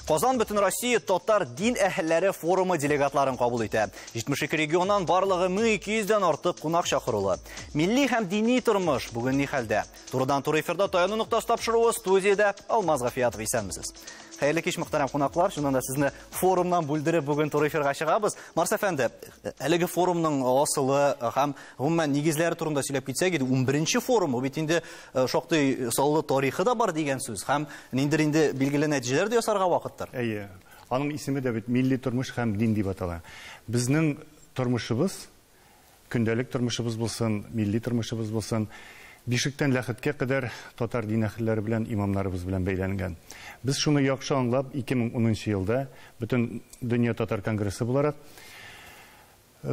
Казан бүтін Россия Татар дин әһелләре форумы делегатларын кабул итә. 72 регионнан барлыгы 1200-дән артык кунак чакырылы. Милли һәм дини тормыш бүгін ни хәлдә? Турыдан-туры эфирда таяну нуктасы тапшыруы студияда Алмаз Гафиятов исәнмесез. Хәерле кич мөхтәрәм кунаклар, шуннан да сезне форумнан бүлдереп бүгін туры эфирга чыгабыз. Марс әфәнде, әлеге форумның асылы һәм гомумән нигезләре турында сөйләп китсәк иде, 11-нче форум, бу бит инде шактый саллы тарихы да бар дигән сүз. Һәм инде билгеле нәтиҗәләр дә ясарга вакыттыр. Әйе. Аның исеме дә бит милли тормыш һәм дин дип атала. Безнең тормышыбыз, көндәлек тормышыбыз булсын, милли тормышыбыз булсын, бишектән ләхеткә кадәр татар дин әһелләре белән, имамнарыбыз белән бәйләнгән. Без шуны яхшы аңлап, 2010 елда бөтен дөнья татар конгрессы буларак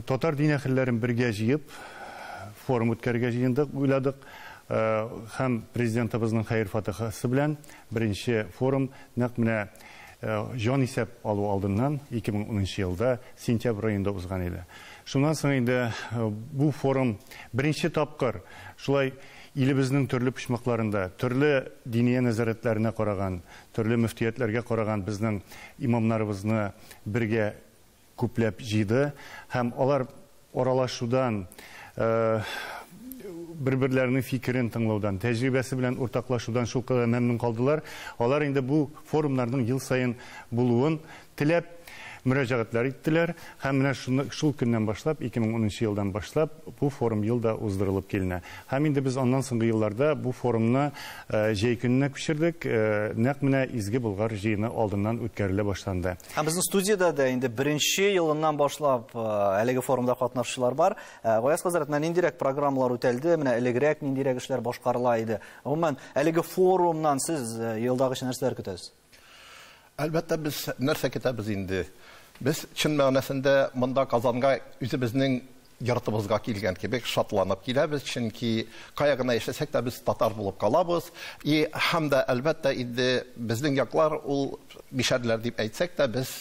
татар дин әһелләрен бергә җыеп форум үткәрергә җыендык, уйладык. Һәм президентыбызның хәйр фатихасы белән беренче форум нәкъ менә җан исәп алу алдыннан 2010 елда сентябрь аенда узган иде. Шуннан соң инде бу форум беренче тапкыр шулай илебезнең төрле почмакларында, төрле дини нәзарәтләренә караган, төрле мөфтиятләргә караган безнең имамнарыбызны бергә күпләп җыйды һәм алар аралашудан bir-birlerinin fikrin тыңлаудан, тәҗрибәсе белән уртаклашудан шул кадәр мәмнүн калдылар. Алар инде бу форумнарның ел сайын булуын теләп мөрәҗәгатьләр иттеләр. Һәм менә шул көннән башлап, 2010 елдан башлап бу форум елда уздырылып килнә. Һәм инде без аннан соңгы елларда бу форумны җәй көненә күчердек. Нәкъ менә изге Болгар җыены алдыннан үткәрелә башланды. Һәм безнең студияда да инде беренче елыннан башлап әлеге форумда катнашучылар бар. Гаяз хәзрәт, менә ниндирәк программалар үтәлде, менә элегрәк ниндирәк эшләр башкарыла иде. Гомумән, әлеге форумнан сез елдагы нәрсәләр көтәсез? Әлбәттә, без нәрсә көтәбез инде. Без чын мәгънәсендә монда Казанга үзебезнең йортыбызга килгән кебек шатланып киләбез, чөнки кая гына яшәсәк тә без татар булып калабыз. Һәм дә әлбәттә инде безнең яклар ул мишәрләр дип әйтсәк тә без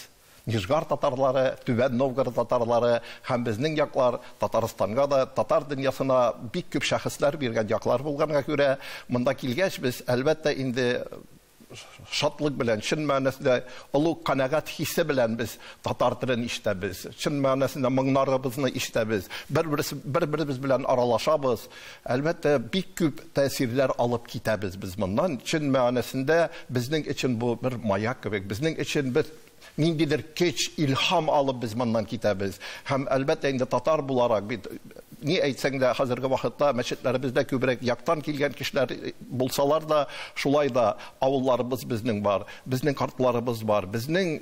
Нижгар татарлары, Түбән Новгород татарлары һәм безнең яклар Татарстанга да, татар дөньясына бик күп шәхесләр биргән яклар булганга күрә, монда килгәч без әлбәттә инде шатлык белән, чын мәгънәсендә олуг канәгать хисе белән без татар телен ишетәбез. Чын мәгънәсендә моңнарыбызны ишетәбез. Бер-беребез белән аралашабыз. Әлбәттә, бик күп тәэсирләр алып китәбез без моннан. Чын мәгънәсендә безнең өчен бу бер маяк кебек, безнең өчен бер ниндидер көч, илһам алып без моннан китәбез. Һәм әлбәттә инде татар буларак бит ни әйтсәң дә хәзерге вакытта мәчетләребездә күбрәк яктан килгән кешеләр булсалар да, шулай да авылларыбыз безнең бар, безнең картларыбыз бар, безнең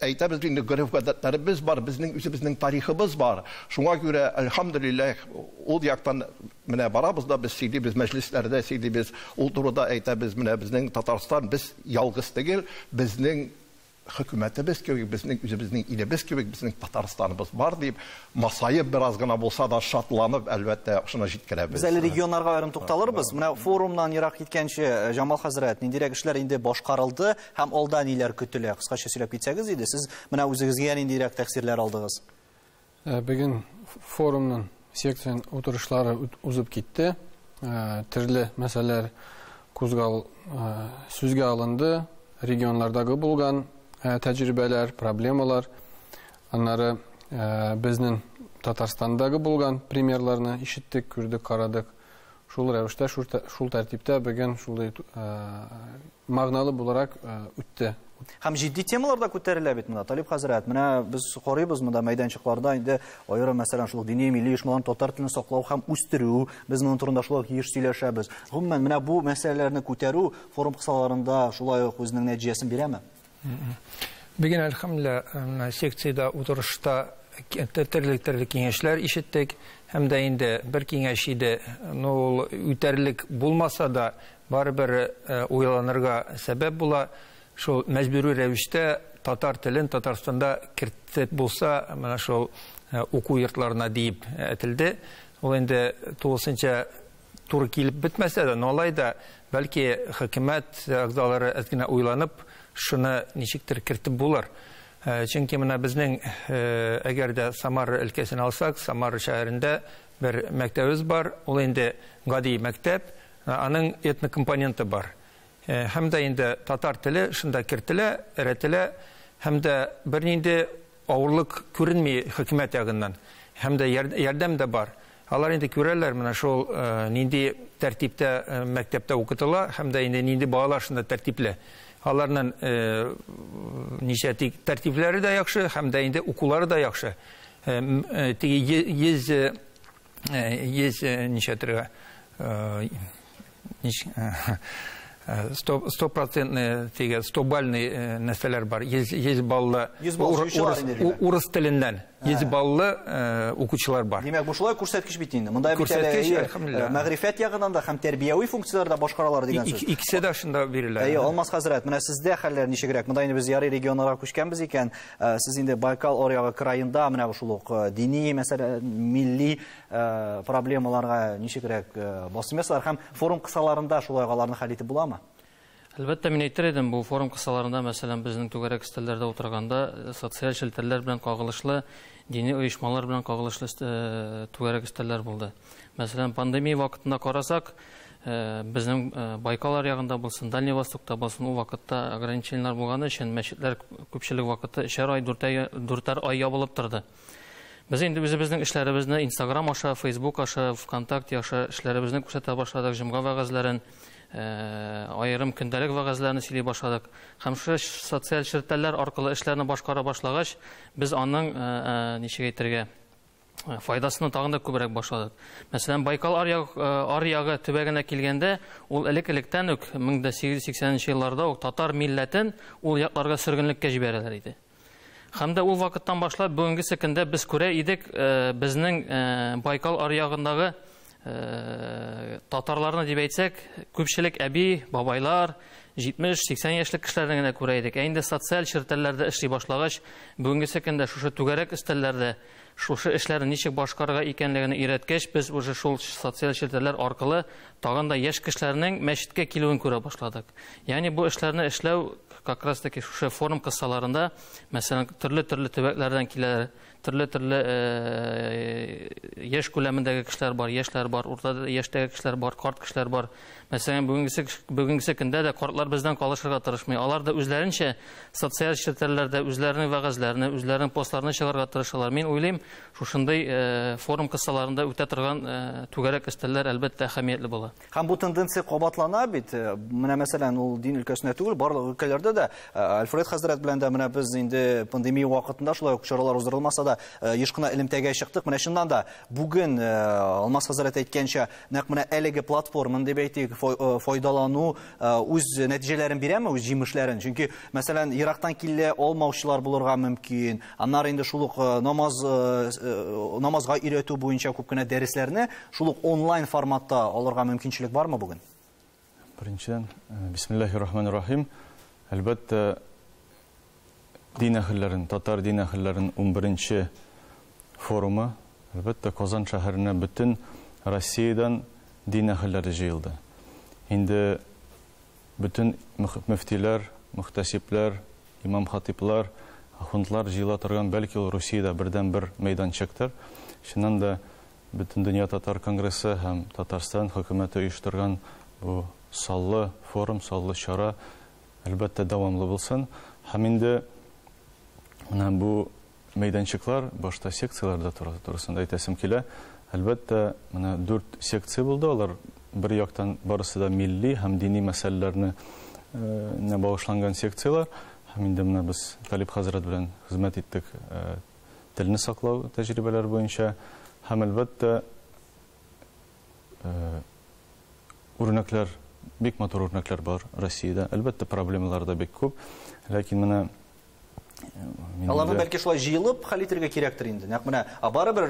әйтәбез инде гореф-гадәтләребез бар, безнең үзебезнең тарихыбыз бар. Шуңа күрә әлхәмдүлиллаһ ул яктан менә барабыз да без сөйлибез мәҗлесләрдә, сөйлибез, ул турыда әйтәбез, менә безнең Татарстан без ялгыз түгел, безнең хөкүмәтебез кебек, безнең үзебезнең илебез кебек, безнең Татарстаныбыз бар дип, масаеп бераз гына булса да шатланып, әлбәттә, шуны җиткерәбез. Без әле регионнарга аерым тукталырбыз. Менә форумнан ерак киткәнче, Җамал хәзрәт, ниндирәк эшләр инде башкарылды һәм алда ниләр көтелә? Кыскача сөйләп китсәгез иде, сез менә үзегезгә ниндирәк тәэсирләр алдыгыз? Бүген форумның секция утырышлары узып китте. Төрле мәсьәләләр сүзгә алынды. Регионлардагы булган тәҗрибәләр, проблемалар, аннары безнең Татарстандагы булган примерларны ишеттек, күрдек, карадык. Шул рәвештә, шул тәртиптә бүген шулай магналы буларак үтте. Һәм җитди темаларда күтәрелә бит монда. Талип хәзрәт, менә без карыйбыз монда мәйданчыкларда инде аерым мәсәлән шул дини милли оешмаларның татар телен саклау һәм үстерү, без моның турында шулай еш сөйләшәбез. Гомумән, менә бу мәсьәләләрне күтәрү форум кысаларында шулай ук үзенең нәтиҗәсен бирәме? Бүген әлхәмдүлиллаһ секциядә утырышта төрле киңәшләр ишеттек, һәм дә инде бер киңәш иде, ул үтәрлек булмаса да барыбер уйланырга сәбәп була. Шул мәҗбүри рәвештә татар телен Татарстанда кертеп булса, менә шул уку йортларына дип әйтелде. Ул инде тулысынча туры килеп бетмәсә дә, алай да бәлки хөкүмәт әгъзалары әзгенә уйланып, шуны ничектер кертеп булыр. Чөнки менә безнең әгәр дә Самар өлкәсен алсак, Самар шәһәрендә бер мәктәбез бар. Ул инде гади мәктәп, аның этник компоненты бар. Һәм дә инде татар теле шунда кертелә, өйрәтелә, һәм дә бернинди авырлык күренми хөкүмәт ягыннан. Һәм дә ярдәм дә бар. Алар инде күрәләр менә шул нинди тәртиптә мәктәптә укытыла, һәм дә инде нинди балалар шунда тәртипле. Аларның ничә тәртипләре дә яхшы, һәм дә инде укулары да яхшы. Теге 100 ничә тирә 100% теге 100 бальный нәрсәләр бар. 100 баллы урыс теленнән 100 баллы укучылар бар. Димәк, бу шулай күрсәткеч бит инде. Монда бит мәгърифәт ягыннан да һәм тәрбияви функцияларда башкаралар дигән сүз. Икесе дә шунда бирелә. Алмаз хәзрәт, менә сездә хәлләр ничегрәк? Монда инде без ярый регионнарга күчкәнбез икән. Сез инде Байкал аръягы краенда менә шул ук дини, мәсәлән, милли проблемаларга ничегрәк басым ясалар һәм форум кысаларында шулай аларны хәл итеп буламы? Әлбәттә, мин әйтер идем, бу форум кысаларында, мәсәлән, безнең түгәрәк өстәлләрдә утырганда, социаль челтәрләр белән кагылышлы, дини оешмалар белән кагылышлы түгәрәк өстәлләр булды. Мәсәлән, пандемия вакытында карасак, безнең Байкал аръягында булсын, Дальний Востокта булсын, ул вакытта ограничениялар булганы өчен мәчетләр күпчелек вакыты 3 ай, 4 ай ябылып торды. Без инде үзебезнең эшләребезне Instagram аша, Facebook аша, ВКонтакте аша эшләребезне күрсәтә башладык, җомга вәгазьләрен, айрым көндәлек вәгазьләрне сөйли башладык. Һәм шу социаль челтәрләр аркылы эшләрне башкара башлагач, без аның ничек әйтергә файдасını тагын да күбрәк башладык. Мәсәлән, Байкал аръягы төбәгенә килгәндә, ул элек-электән үк 1880 елларда ук татар милләтен ул якларга сөргенлеккә җибәрәләр иде. Һәм дә ул вакыттан башлап бүгенге көндә без күрә идек, безнең Байкал аръягындагы татарларны дип әйтсәк, күпчелек әби, бабайлар, 70-80 яшьлек кешеләрне генә күрә идек. Инде социаль челтәрләрдә эшли башлагач, бүгенге көндә шушы түгәрәк өстәлләрдә шушы эшләрне ничек башкарырга икәнлегенә өйрәткәч, без уже шул социаль челтәрләр аркылы тагын да яшь кешеләрнең мәчеткә килүен күрә башладык. Ягъни бу эшләрне эшләү как раз таки шушы форум кысаларында, мәсәлән, төрле төбәкләрдән киләләр, төрле яшь күләмендәге кешеләр бар, яшьләр бар, урта яшьтәге кешеләр бар, карт кешеләр бар. Мәсәлән, бүгенге көндә дә картлар бездән калышырга тырышмый. Алар да үзләренчә социаль челтәрләрдә үзләренең вәгазьләрне, үзләренең постларны чыгарга тырышалар. Мин уйлыйм, шушындай форум кысаларында үтә торган түгәрәк өстәлләр әлбәттә әһәмиятле була. Һәм бу тенденция кабатлана бит. Менә мәсәлән, ул дин өлкәсенә түгел, барлык өлкәләрдә дә Альфред хәзрәт белән дә менә без инде пандемия вакытында шулай ук чаралар уздырылмаса да еш кына элемтәгә чыктык. Менә шуннан да бүген Алмаз хәзрәт әйткәнчә, нәкъ менә әлеге платформаны дип әйтик, файдалану үз нәтиҗәләрен бирәме, үз җимешләрен. Чөнки мәсәлән, Ирактан килә алмаучылар булырга мөмкин. Аннары инде шул ук намазга өйрәтү буенча күп кенә дәресләрне шул ук онлайн форматта алырга мөмкинчелек бармы бүген? Беренчедән, бисмиллаһир-рахманир-рахим. Әлбәттә, дин әһелләрен, татар дин әһелләрен 11-нче форумы, әлбәттә, Казан шәһәренә бөтен Россиядан дин әһелләре җыелды. Инде бөтен мөфтиләр, мөхтәсибләр, имам-хатиблар, ахундлар җыела торган, бәлки ул Русиядә бердән-бер мәйданчыктыр. Шуннан да бөтен дөнья татар конгрессы һәм Татарстан хөкүмәте оештырган бу саллы форум, саллы чара әлбәттә дәвамлы булсын. Һәм инде бу мәйданчыклар башта секцияларда турысында әйтәсем килә. Әлбәттә, менә 4 секция булды. Алар бер яктан барысы да милли һәм дини мәсьәләләрне багышланган секциялар. Һәм инде менә без Талип хәзрәт белән хезмәт иттек телне саклау тәҗрибәләре буенча. Һәм әлбәттә, үрнәкләр, бик матур үрнәкләр бар Россиядә. Әлбәттә, проблемалар да бик күп. Ләкин менә аларны бәлки шулай җыелып хәл итәргә кирәктер инде. Нәкъ менә барыбер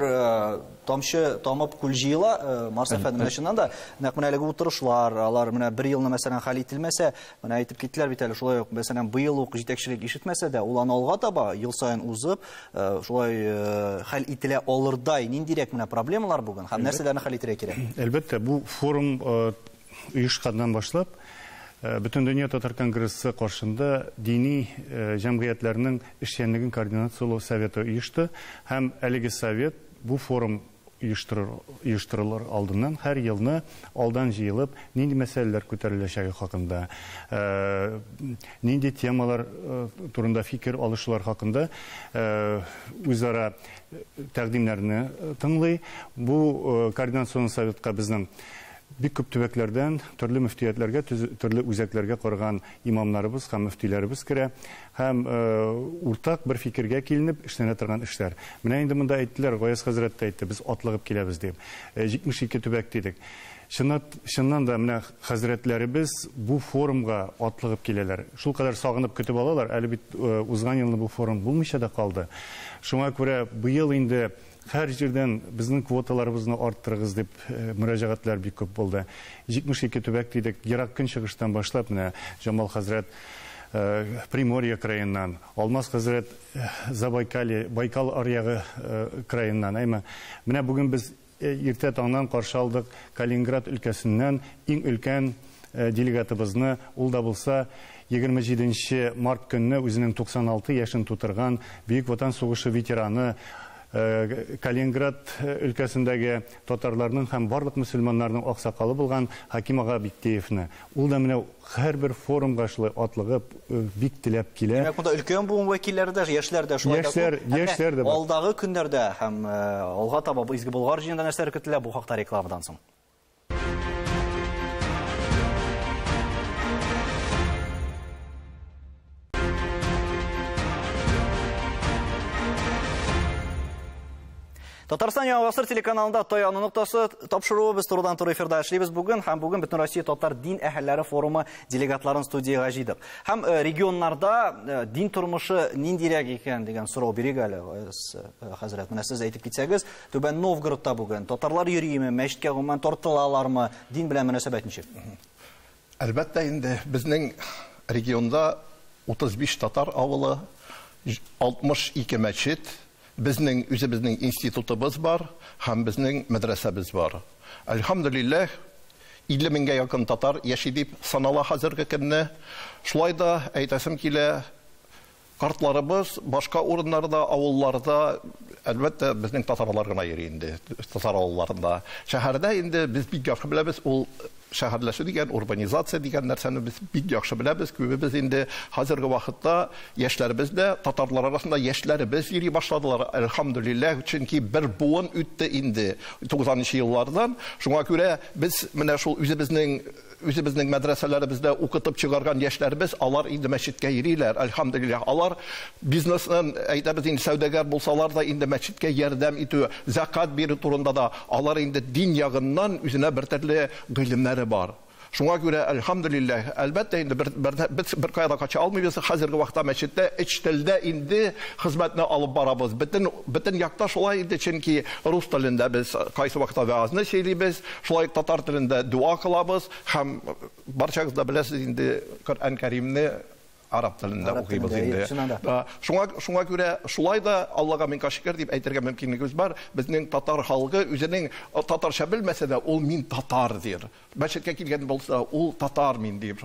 тамчы тамып күл җыела, Марс әфәнде менә шуннан да нәкъ менә әлеге утырышлар, алар менә бер елны мәсәлән хәл ителмәсә, менә әйтеп киттеләр бит әле шулай ук, мәсәлән, быел ук җитәкчелек ишетмәсә дә, ул аны алга таба ел саен узып, шулай хәл ителә алырдай ниндирәк менә проблемалар бүген һәм нәрсәләрне хәл итәргә кирәк? Әлбәттә, бу форум оешканнан башлап Бөтен дөнья татар конгрессы каршында дини җәмгыятьләрнең эшчәнлеген координациялау советы оешты һәм әлеге совет бу форум оештырылыр алдыннан һәр елны алдан җыелып, нинди мәсьәләләр күтәреләчәге хакында, нинди темалар турында фикер алышулар хакында үзара тәкъдимнәрне тыңлый. Бу координацион советка безнең бик күп төбәкләрдән төрле мөфтиятләргә, төрле үзәкләргә караган имамнарыбыз һәм мөфтиләребез керә, һәм уртак бер фикергә киленеп эшләнә торган эшләр. Менә инде монда әйттеләр, Гаяз хәзрәт тә әйтте, без атлыгып киләбез дип. 72 төбәк дидек. Шуннан да менә хәзрәтләребез бу форумга атлыгып киләләр. Шул кадәр сагынып көтеп алалар, әле бит узган елны бу форум булмыйча да калды. Шуңа күрә быел инде һәр җирдән безнең квоталарыбызны арттырыгыз дип мөрәҗәгатьләр бик күп булды. 72 төбәк дидек, ерак көнчыгыштан башлап, менә Җамал хәзрәт Приморье краеннан, Алмаз хәзрәт Забайкалье, Байкал аръягы краеннан. Менә бүген без иртә таңнан каршы алдык Калининград өлкәсеннән иң өлкән делегатыбызны, ул да булса 27 март көнне үзенең 96 яшен тутырган Бөек Ватан сугышы ветераны, Калининград өлкәсендәге татарларның һәм барлык мөселманнарның аксакалы булган Хаким ага Биктеевны. Ул да менә һәрбер форумга шулай атлыгып бик теләп килә. Димәк, монда өлкән буын вәкилләре дә, яшьләр дә шулай да. Яшьләр дә. Алдагы көннәрдә һәм алга таба изге Болгар җыенында нәрсәләр көтелә бу хакта рекламадан соң? Татарстан Яңа Гасыр телеканалында Таяну нуктасы тапшыруы без турыдан туры эфирда эшлибез бүген һәм бүген Бөтен Россия татар дин әһелләре форумы делегатларын студияга җыйдык. Һәм регионнарда дин тормышы ниндирәк икән дигән сорау бирик әле, хәзрәт. Менә сез әйтеп китсәгез, Түбән Новгородта бүген татарлар йөрийме, мәчеткә гомумән тартылалармы, дин белән мөнәсәбәт ничек? Әлбәттә, инде безнең регионда 35 татар авылы, 62 мәчет, безнең үзебезнең институтыбыз бар, һәм безнең мәдрәсәбез бар. Әлхәмдүлилләһ, 50 меңгә якын татар яши дип санала хәзерге көнне. Шулай да әйтәсем килә, картларыбыз башка урыннарда, авылларда, әлбәттә, безнең татарлар гына йөри инде, татар авылларында. Шәһәрдә инде без бик яхшы беләбез, ул шәһәрләшү дигән, урбанизация дигән нәрсәне без бик яхшы беләбез. Күбебез инде хәзерге вакытта яшьләребез дә, татарлар арасында яшьләребез йөри башладылар. Әлхәмдүлилләһ, чөнки бер буын үтте инде 90-нчы еллардан. Шуңа күрә без менә шул үзебезнең мәдрәсәләребездә укытып чыгарган яшьләребез, алар инде мәчеткә йөриләр. Әлхәмдүлилләһ, алар бизнесны әйтәбез инде сәүдәгәр булсалар да инде мәчеткә ярдәм итү, закат бирү турында да алар инде дин ягыннан үзенә бер төрле гыйлемнәре бар. Шуңа күрә, әлхәмдүлилләһ, әлбәттә инде бер кайда кача алмыйбыз. Хәзерге вакытта мәчеттә эч телдә инде хезмәтне алып барабыз. Бөтен якта шулай инде, чөнки рус телендә без кайсы вакытта ваазны сөйлибез, шулай татар телендә дуа кылабыз, һәм барчагыз да беләсез инде Коръән Кәримне араб телендә укыйбыз инде. Шуңа күрә, шулай да Аллага мин шөкер дип әйтергә мөмкинлегебез бар. Безнең татар халкы үзенең татарча белмәсә дә, ул мин татар дир. Мәчеткә килгән булса, ул татар мин дип.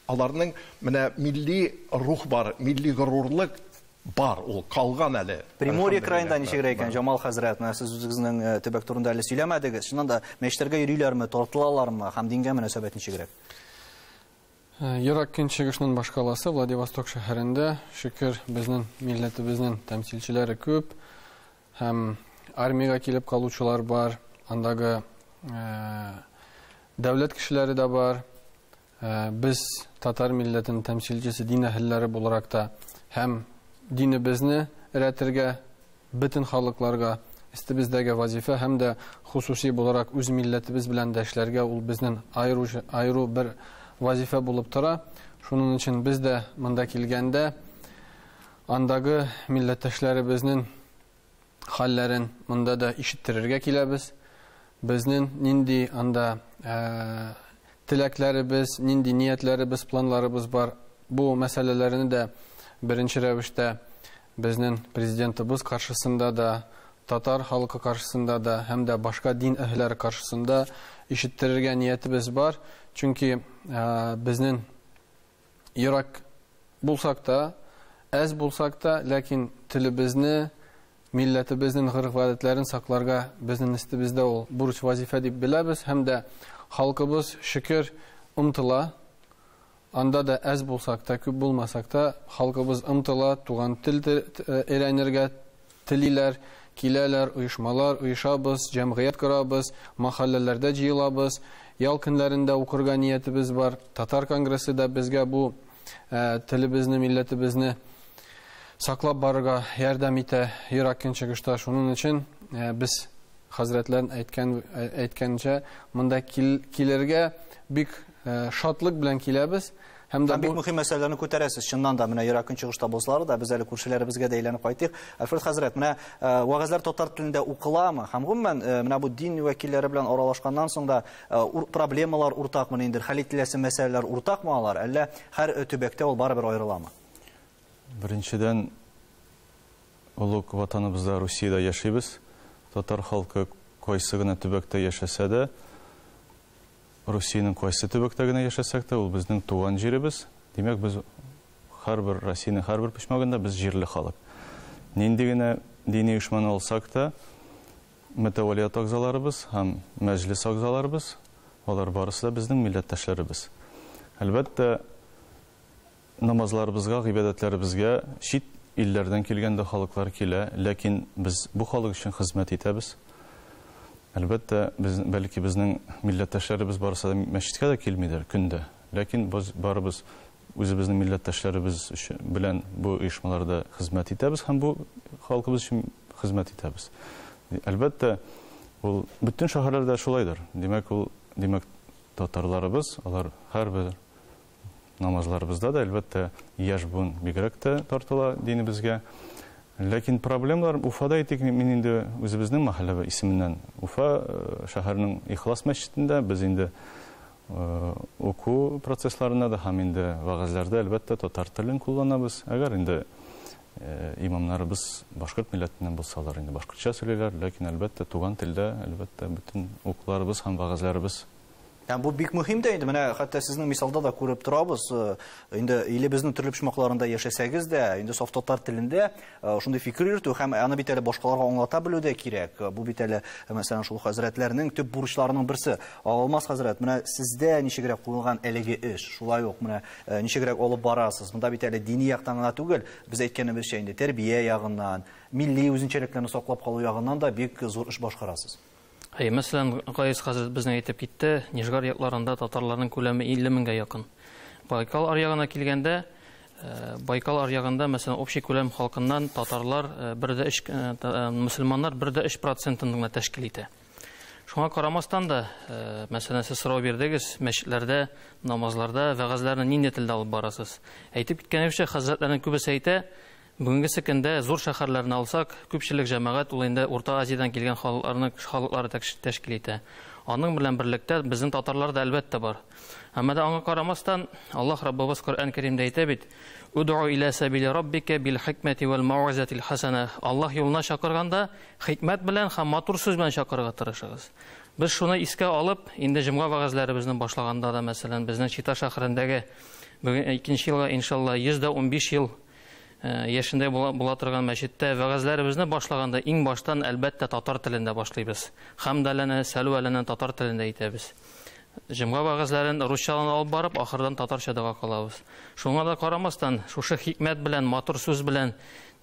Аларның менә милли рух бар, милли горурлык бар, ул калган әле. Приморье краенда ничегрәк икән, Җамал хәзрәт? Менә сез үзегезнең төбәк турында әле сөйләмәдегез. Шуннан да мәчетләргә йөриләрме, тартылалармы һәм дингә мөнәсәбәт ничегрәк? Ерак көнчыгышның башкаласы Владивосток шәһәрендә, шөкер, безнең милләтебезнең тәмсилчеләре күп, һәм армиягә килеп калучылар бар, андагы дәүләт кешеләре дә бар. Без татар милләтенең тәмсилчесе, дин әһелләре буларак та, һәм динебезне өйрәтергә бөтен халыкларга истебездәге вазифа, һәм дә хусуси буларак үз милләтебез белән дәшләргә ул безнең айру бер вазифа булып тора. Шуның өчен без дә монда килгәндә андагы милләттәшләребезнең хәлләрен монда да ишеттерергә киләбез. Безнең нинди анда теләкләребез, нинди ниятләребез, планларыбыз бар. Бу мәсьәләләрне дә беренче рәвештә безнең президентыбыз каршысында да, татар халкы каршысында да, һәм дә башка дин әһелләре каршысында ишеттерергә ниятебез бар. Чөнки безнең ерак булсак та, әз булсак та, ләкин телебезне милләтебезнең гореф-гадәтләрен сакларга безнең өстебездә ул бурыч вазифа дип беләбез һәм дә халкыбыз шөкер омтыла. Анда да әз булсак та, күп булмасак та, халкыбыз омтыла, туган тел өйрәнергә телиләр, киләләр, оешмалар, оешабыз, җәмгыять корабыз, мәхәлләләрдә җыелабыз, ял көннәрендә укырга ниятебез бар. Татар конгрессы да безгә бу телебезне, милләтебезне саклап барырга ярдәм итә ерак көнчыгышта. Шуның өчен без хәзрәтләр әйткәнчә монда килергә бик шатлык белән киләбез. Һәм дә бик мөһим мәсьәләләрне күтәрәсез. Чыннан да менә ерак көнчыгышта булсалар да, без әле күршеләребезгә дә әйләнеп кайтыйк. Альфред хәзрәт, менә вәгазьләр татар телендә укыламы? Һәм гомумән менә бу дин вәкилләре белән аралашканнан соң да проблемалар уртакмы инде? Хәл ителәсе мәсьәләләр уртакмы алар? Әллә һәр төбәктә ул барыбер аерыламы? Беренчедән, улуг ватаныбызда Русиядә яшибез. Татар халкы кайсы гына төбәктә яшәсә дә, Русиянең кайсы төбәктә генә яшәсәк тә, ул безнең туган җиребез. Димәк, без һәрбер Россиянең һәрбер почмагында без җирле халык. Нинди генә дини оешманы алсак та, мәтәвәлият агзаларыбыз һәм мәҗлес агзаларыбыз, алар барысы да безнең милләттәшләребез. Әлбәттә, намазларыбызга, гыйбадәтләребезгә чит илләрдән килгәндә халыклар килә, ләкин без бу халык өчен хезмәт итәбез. Әлбәттә, бәлки безнең милләттәшләребез барысы да мәчеткә дә килмидер көндә, ләкин без барыбыз үзебезнең милләттәшләребез белән бу оешмаларда хезмәт итәбез һәм бу халкыбыз өчен хезмәт итәбез. Әлбәттә, ул бөтен шәһәрләрдә шулайдыр. Димәк, татарларыбыз, алар һәрбер намазларыбызда да әлбәттә яшь буын бигрәк тә тартыла динебезгә. Ләкин проблемалар Уфада итик, мин инде үзебезнең мәхәллә исеменнән Уфа шәһәрнең Ихлас мәчетендә без инде уку процессларында да һәм инде вәгазьләрдә әлбәттә татар телен кулланабыз. Әгәр инде имамнарыбыз башкорт милләтеннән булсалар, инде башкортча сөйләйләр, ләкин әлбәттә туган телдә әлбәттә бөтен укуларыбыз һәм вәгазьләребез. Yani bu bik mühim de indi. Менә хәтта сезнең мисалда да күреп торабыз. Инде илебезнең төрле почмакларында яшәсәгез дә, инде саф татар телендә шундый фикер йөртү һәм аны бит әле башкаларга аңлата белү дә кирәк. Бу бит әле мәсәлән шул хәзрәтләрнең төп бурычларының берсе. Алмаз хәзрәт, менә сездә ничегрәк куелган әлеге эш, шулай ук менә ничегрәк алып барасыз. Монда бит әле дини яктан гына түгел, без әйткәнебезчә инде тәрбия ягыннан, милли үзенчәлекләрне саклап калу ягыннан да бик зур эш башкарасыз. Мәсәлән, Гайс хәзрәт безнең әйтеп китте, Нижгар якларында татарларның күләме 50 меңгә якын. Байкал аръягына килгәндә, Байкал аръягында, мәсәлән, общий күләм халкыннан татарлар 1.3%, мөселманнар 1.3% гына тәшкил итә. Шуңа карамастан да, мәсәлән, сез сорау бирдегез, мәчетләрдә, намазларда, вәгазьләрне нинди телдә алып барасыз? Әйтеп киткәнебезчә, хәзрәтләрнең күбесе әйтә, бүгенге көндә зур шәһәрләрне алсак, күпчелек җәмәгать ул инде Урта Азиядан килгән халыклары тәшкил итә. Аның белән берлектә безнең татарлар да әлбәттә бар. Әмма дә аңа карамастан, Аллаһ Раббыбыз Коръән Кәримдә әйтә бит: "Уд'у иля сабили раббика бил хикмати вал мау'изатил хасана". Аллаһ юлына чакырганда, хикмәт белән һәм матур сүз белән чакырырга тырышыгыз. Без шуны искә алып, инде җомга вәгазьләребезне башлаганда да, мәсәлән, безнең Чита шәһәрендәге бүген 2нче елга иншалла 115 ел яшендә була торган мәчеттә вәгазьләребезне башлаганда иң баштан әлбәттә татар телендә башлыйбыз. Хәмдәләне, сәлвәләне татар телендә әйтәбез. Җомга вәгазьләрен русчадан алып барып, ахырдан татарча дага калабыз. Шуңа да карамастан, шушы хикмәт белән, матур сүз белән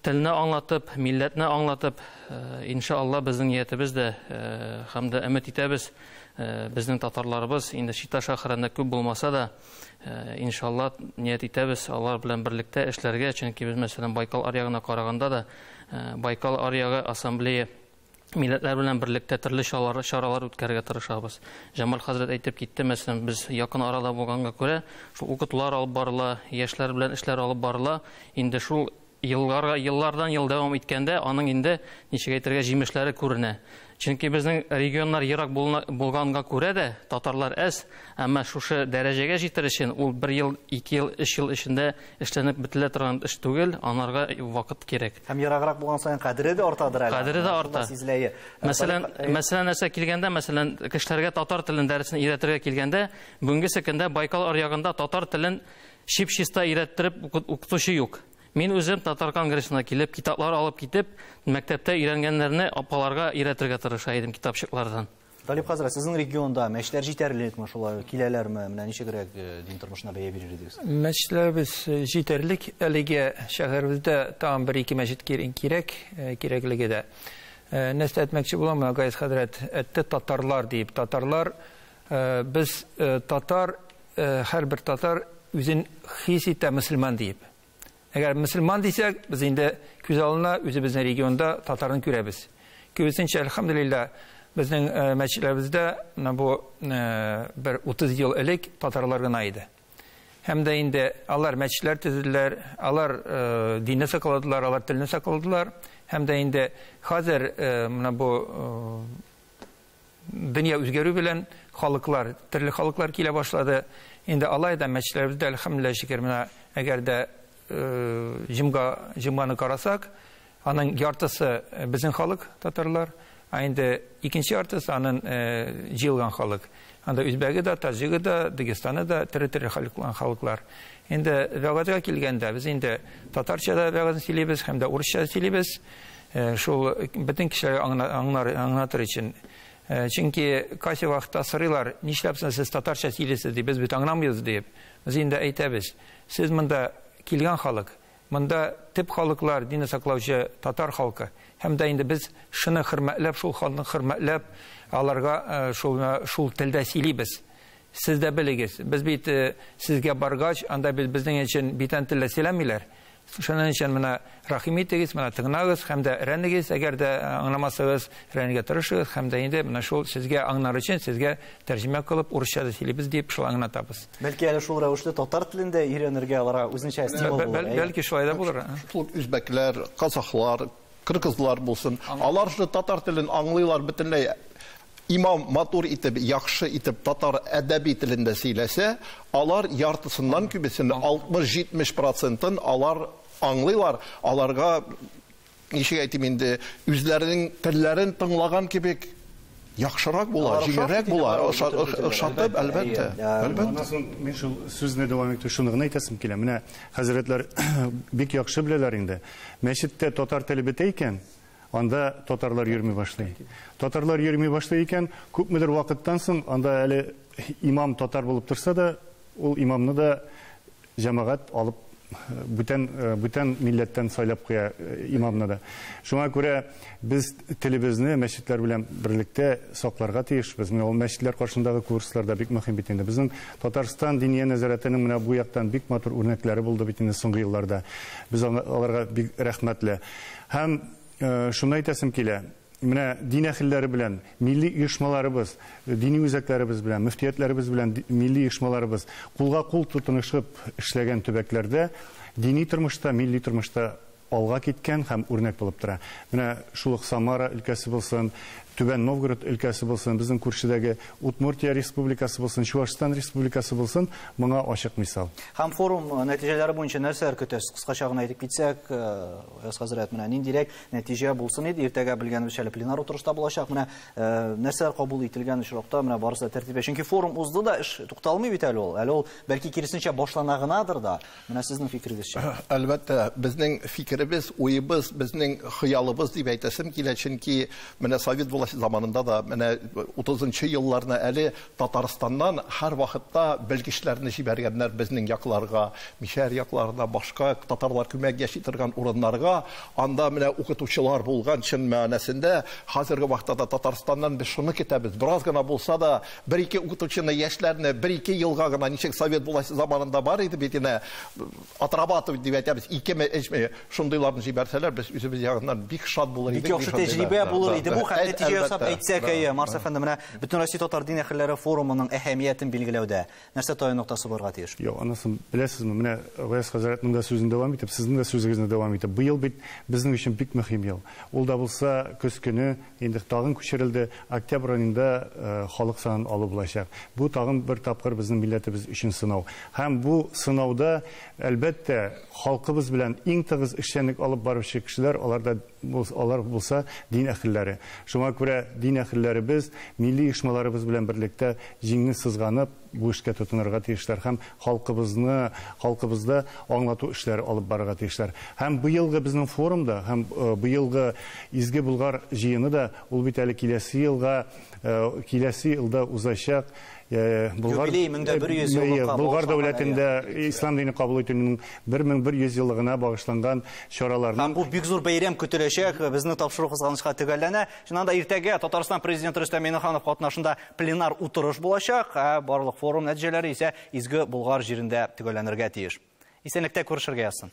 телне аңлатып, милләтне аңлатып, иншалла безнең ниятебез дә һәм дә өмет итәбез. Безнең татарларыбыз инде Чита шәһәрендә күп булмаса да, иншалла ният итәбез алар белән берлектә эшләргә, чөнки без мәсәлән Байкал аръягына караганда да, Байкал аръягы ассамблея милләтләр белән берлектә төрле чаралар үткәрергә тырышабыз. Җамал хәзрәт әйтеп китте, мәсәлән, без якын арада булганга күрә, шул укытулар алып барыла, яшьләр белән эшләр алып барыла. Инде шул еллардан ел дәвам иткәндә, аның инде ничек әйтергә җимешләре күренә. Чөнки безнең регионнар ерак булганга күрә дә татарлар әз, әмма шушы дәрәҗәгә җитер өчен ул 1 ел, 2 ел, 3 ел эчендә эшләнеп бетелә торган эш түгел, анарга вакыт кирәк. Һәм ераграк булган саен кадере дә артадыр әле. Кадере дә арта. Мәсәлән, нәрсә килгәндә, мәсәлән, кешеләргә татар телен дәресен өйрәтергә килгәндә, бүгенге көндә Байкал аръягында татар телен чип-чиста өйрәттереп укытучы юк. Мин үзем татар конгрессына килеп, китаплар алып китеп, мәктәптә өйрәнгәннәрне апаларга өйрәтергә тырыша идем китапчыклардан. Талип хәзрәт, сезнең регионда мәчетләр җитәрлекме, шулай киләләрме? Менә ничегрәк дин тормышына бәя бирердегез? Мәчетләребез җитәрлек. Әлегә шәһәребездә тагын 1-2 мәчет кирәклеге дә. Нәрсә әйтмәкче булам, Гайс хәзрәт, әтте татарлар дип. Татарлар, без татар, һәрбер татар үзен хис итә мөселман дип. Әгәр мөселман дисәк, без инде күз алдына үзебезнең регионда татарны күрәбез. Күбесенчә, әлхәмдүлиллаһ, безнең мәчетләребездә бу бер 30 ел элек татарлар гына иде. Һәм дә инде алар мәчетләр төзеделәр, алар динне сакладылар, алар телне сакладылар. Һәм дә инде хәзер менә бу дөнья үзгәрү белән халыклар, төрле халыклар килә башлады. Инде алай да мәчетләребездә әлхәмдүлиллаһ шөкер, менә әгәр дә җомганы карасак, аның яртысы безнең халык татарлар. Инде икенче яртысы аның җыелган халык. Анда үзбәге дә, таҗигы да, Дагестаны да, төрле халыклар. Инде вәгазга килгәндә, без инде татарча да вәгазны сөйлибез, һәм дә урысча сөйлибез. Шул бөтен кешеләргә аңлатыр өчен. Чөнки кайсы вакытта сорыйлар, нишләпсез сез татарча сөйлисез дип, без бит аңламыйбыз дип. Без инде әйтәбез. Сез монда килгән халык, монда төп халыклар, динне саклаучы татар халкы. Һәм дә инде без шуны хөрмәтләп, шул халыкны хөрмәтләп, аларга шул телдә сөйлибез. Сез дә белегез. Без бит сезгә баргач, анда безнең өчен битән телдә сөйләмиләр. Шуның өчен менә рәхим итегез, менә тыңлагыз, һәм дә рәнегез, әгәр дә аңламасагыз, рәнегә тырышыгыз, һәм дә инде менә шул сезгә аңлар өчен сезгә тәрҗемә кылып урысча да сөйлибез дип шул аңлатабыз. Бәлки әле шул рәвешле татар телендә өйрәнергә аларга үзенчә стимул булыр. Бәлки шулай да булыр. Үзбәкләр, казахлар, кыргызлар булсын, алар шы татар телен аңлыйлар бөтенләй. Имам матур итеп, яхшы итеп татар әдәби телендә сөйләсә, алар яртысыннан күбесен 60-70% алар аңлыйлар. Аларга ничек әйтим инде, үзләренең телләрен тыңлаган кебек яхшырак була, җиңелрәк була, ошатып әлбәттә. Мин шул сүзне дәвам итеп шуны гына әйтәсем килә. Менә хәзрәтләр бик яхшы беләләр инде. Мәчеттә татар теле бетә икән, анда татарлар йөрми башлый. Татарлар йөрми башлый икән, күпмедер вакыттан соң анда әле имам татар булып торса да, ул имамны да җәмәгать алып бүтән милләттән сайлап куя имамны да. Шуңа күрә без телебезне мәчетләр белән берлектә сакларга тиешбез. Менә ул мәчетләр каршындагы курсларда бик мөһим бит инде. Безнең Татарстан дини нәзарәтенең менә бу яктан бик матур үрнәкләре булды бит инде соңгы елларда. Без аларга бик рәхмәтле. Һәм шуны әйтәсем килә. Менә дин әһелләре белән, милли оешмаларыбыз, дини үзәкләребез белән, мөфтиятләребез белән милли оешмаларыбыз кулга-кул тотынышып эшләгән төбәкләрдә дини тормышта, милли тормышта алга киткән һәм үрнәк булып тора. Менә шул Самара өлкәсе булсын, Түбән Новгород өлкәсе булсын, безнең күршедәге Удмуртия республикасы булсын, Чувашстан республикасы булсын, моңа ачык мисал. Һәм форум нәтиҗәләре буенча нәрсәләр көтәсез? Кыскача гына әйтеп китсәк, хәзрәт, менә ниндирәк нәтиҗә булсын иде, иртәгә белгәнебезчә пленар утырышта булачак. Менә нәрсәләр кабул ителгән очракта, менә барысы да тәртипкә. Чөнки форум узды да, эш тукталмый бит әле ул. Әле ул бәлки киресенчә башлана гынадыр да. Менә сезнең фикерегезчә. Әлбәттә, безнең фикеребез, уебыз, безнең хыялыбыз дип әйтәсем килә, чөнки менә Совет заманында да, менә 30-нчы елларны әле Татарстаннан һәр вакытта белгечләрне җибәргәннәр безнең якларга, Мишәр якларына, башка татарлар күмәк яши торган урыннарга. Анда менә укытучылар булган, чын мәгънәсендә хәзерге вакытта Татарстаннан без шуны көтәбез. Бераз гына булса да, 1-2 укытучыны, яшьләрне 1-2 елга гына ничек Совет власте заманында бар иде бит инде, отрабатывать дип әйтәбез. 2-3 шундыйларны җибәрсәләр, без үзебез ягыннан бик шат булыр идек. Бик яхшы тәҗрибә булыр иде бу, һәм нәтиҗә ясап әйтсәк, Марс әфәнде, менә бөтен Россия татар дин әһелләре форумының әһәмиятен билгеләүдә нәрсә таян ноктасы булырга тиеш? Юк, анысын беләсезме, менә Гаяз хәзрәтнең дә сүзен дәвам итеп, сезнең дә сүзегезне дәвам итеп, бу ел бит безнең өчен бик мөһим ел. Ул да булса, көз көне инде тагын күчерелде, октябрь аенда халык санын алу булачак. Бу тагын бер тапкыр безнең милләтебез өчен сынау. Һәм бу сынауда әлбәттә халкыбыз белән иң тыгыз эшчәнлек алып баручы кешеләр, алар булса дин әһелләре. Шуңа күрә дин әһелләребез, милли оешмаларыбыз белән берлектә җиңне сызганып, бу эшкә тотынырга тиешләр һәм халкыбызны аңлату эшләре алып барырга тиешләр. Һәм быелгы безнең форумда, һәм быелгы Изге Болгар җыены да ул бит әле киләсе елда узачак Юбилей 1100 еллыкка Болгар дәүләтендә ислам дине кабул итүнең 1100 еллыгына багышланган чараларның. Һәм бу бик зур бәйрәм көтеләчәк, безне тапшыру кызганычка төгәлләнә. Шуннан да иртәгә Татарстан президенты Рөстәм Миңнеханов катнашында пленар утырыш булачак, барлык форум нәтиҗәләре исә Изге Болгар җирендә төгәлләнергә тиеш. Исәнлектә күрешергә язсын.